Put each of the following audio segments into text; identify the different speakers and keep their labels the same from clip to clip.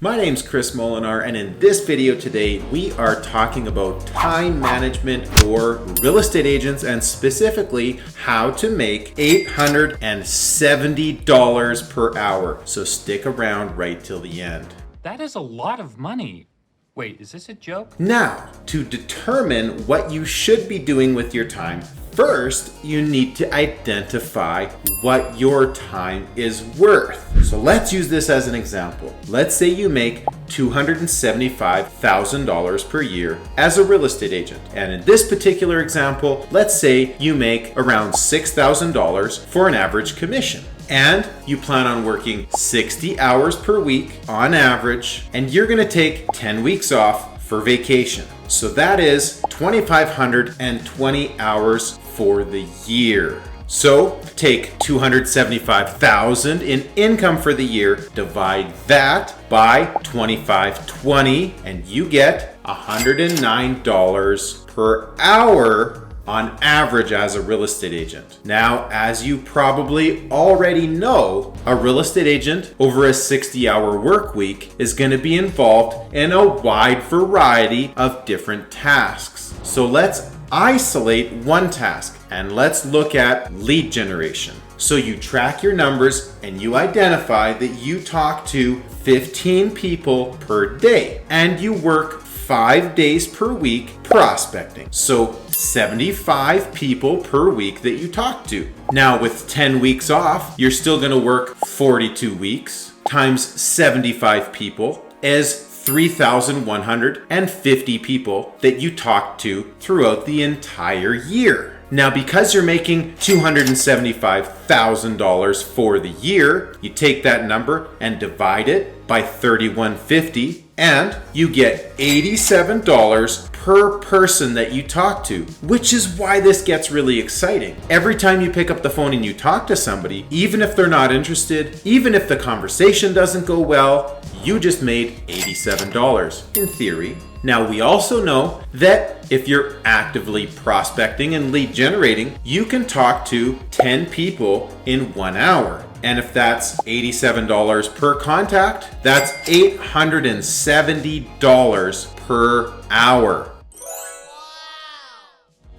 Speaker 1: My name's Chris Molinar, and in this video today, we are talking about time management for real estate agents and specifically how to make $870 per hour. So stick around right till the end.
Speaker 2: That is a lot of money. Wait, is this a joke?
Speaker 1: Now, to determine what you should be doing with your time, first, you need to identify what your time is worth. So let's use this as an example. Let's say you make $275,000 per year as a real estate agent. And in this particular example, let's say you make around $6,000 for an average commission. And you plan on working 60 hours per week on average, and you're gonna take 10 weeks off for vacation. So that is 2,520 hours for the year. So take 275,000 in income for the year, divide that by 2,520, and you get $109 per hour on average as a real estate agent. Now, as you probably already know, a real estate agent over a 60-hour work week is going to be involved in a wide variety of different tasks. So let's isolate one task and let's look at lead generation. So you track your numbers and you identify that you talk to 15 people per day and you work 5 days per week prospecting. So 75 people per week that you talk to. Now with 10 weeks off, you're still gonna work 42 weeks times 75 people is 3,150 people that you talk to throughout the entire year. Now, because you're making $275,000 for the year, you take that number and divide it by 3,150 and you get $87 per person that you talk to, which is why this gets really exciting. Every time you pick up the phone and you talk to somebody, even if they're not interested, even if the conversation doesn't go well, you just made $87 in theory. Now, we also know that if you're actively prospecting and lead generating, you can talk to 10 people in 1 hour. And if that's $87 per contact, that's $870 per hour.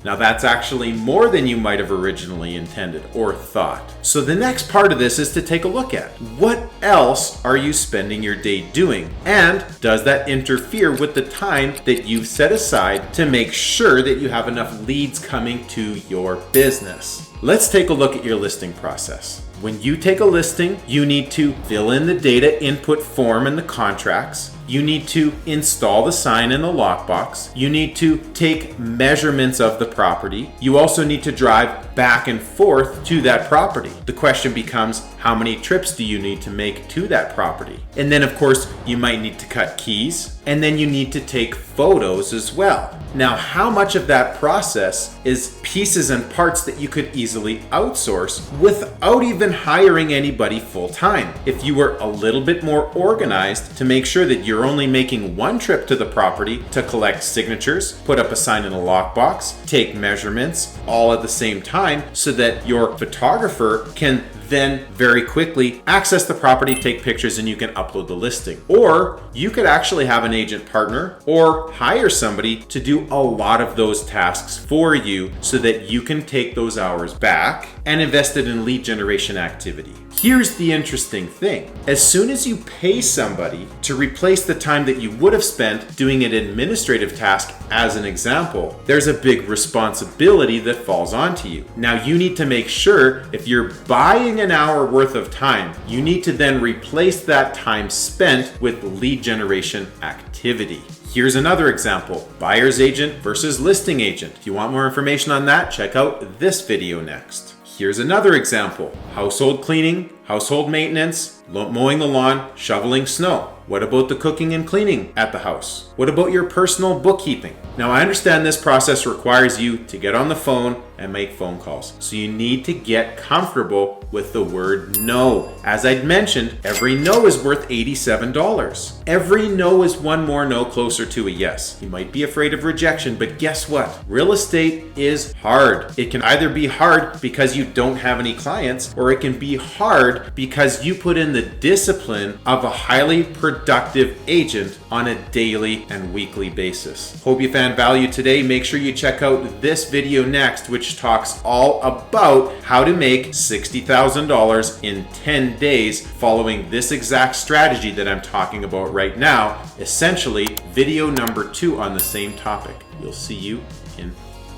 Speaker 1: Now that's actually more than you might have originally intended or thought. So the next part of this is to take a look at what else are you spending your day doing? And does that interfere with the time that you've set aside to make sure that you have enough leads coming to your business? Let's take a look at your listing process. When you take a listing, you need to fill in the data input form and the contracts. You need to install the sign in the lockbox. You need to take measurements of the property. You also need to drive back and forth to that property. The question becomes, how many trips do you need to make to that property? And then of course, you might need to cut keys, and then you need to take photos as well. Now, how much of that process is pieces and parts that you could easily outsource without even hiring anybody full time? If you were a little bit more organized to make sure that you're only making one trip to the property to collect signatures, put up a sign in a lockbox, take measurements all at the same time so that your photographer can then very quickly access the property, take pictures, and you can upload the listing. Or you could actually have an agent partner or hire somebody to do a lot of those tasks for you so that you can take those hours back and invest it in lead generation activity. Here's the interesting thing. As soon as you pay somebody to replace the time that you would have spent doing an administrative task, as an example, there's a big responsibility that falls onto you. Now, you need to make sure if you're buying an hour worth of time, you need to then replace that time spent with lead generation activity. Here's another example, buyer's agent versus listing agent. If you want more information on that, check out this video next. Here's another example, household cleaning, household maintenance, mowing the lawn, shoveling snow. What about the cooking and cleaning at the house? What about your personal bookkeeping? Now, I understand this process requires you to get on the phone and make phone calls. So you need to get comfortable with the word no. As I'd mentioned, every no is worth $87. Every no is one more no closer to a yes. You might be afraid of rejection, but guess what? Real estate is hard. It can either be hard because you don't have any clients, or it can be hard because you put in the discipline of a highly productive productive agent on a daily and weekly basis. Hope you found value today. Make sure you check out this video next, which talks all about how to make $60,000 in 10 days following this exact strategy that I'm talking about right now. Essentially, video number 2 on the same topic. We'll see you in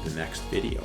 Speaker 1: the next video.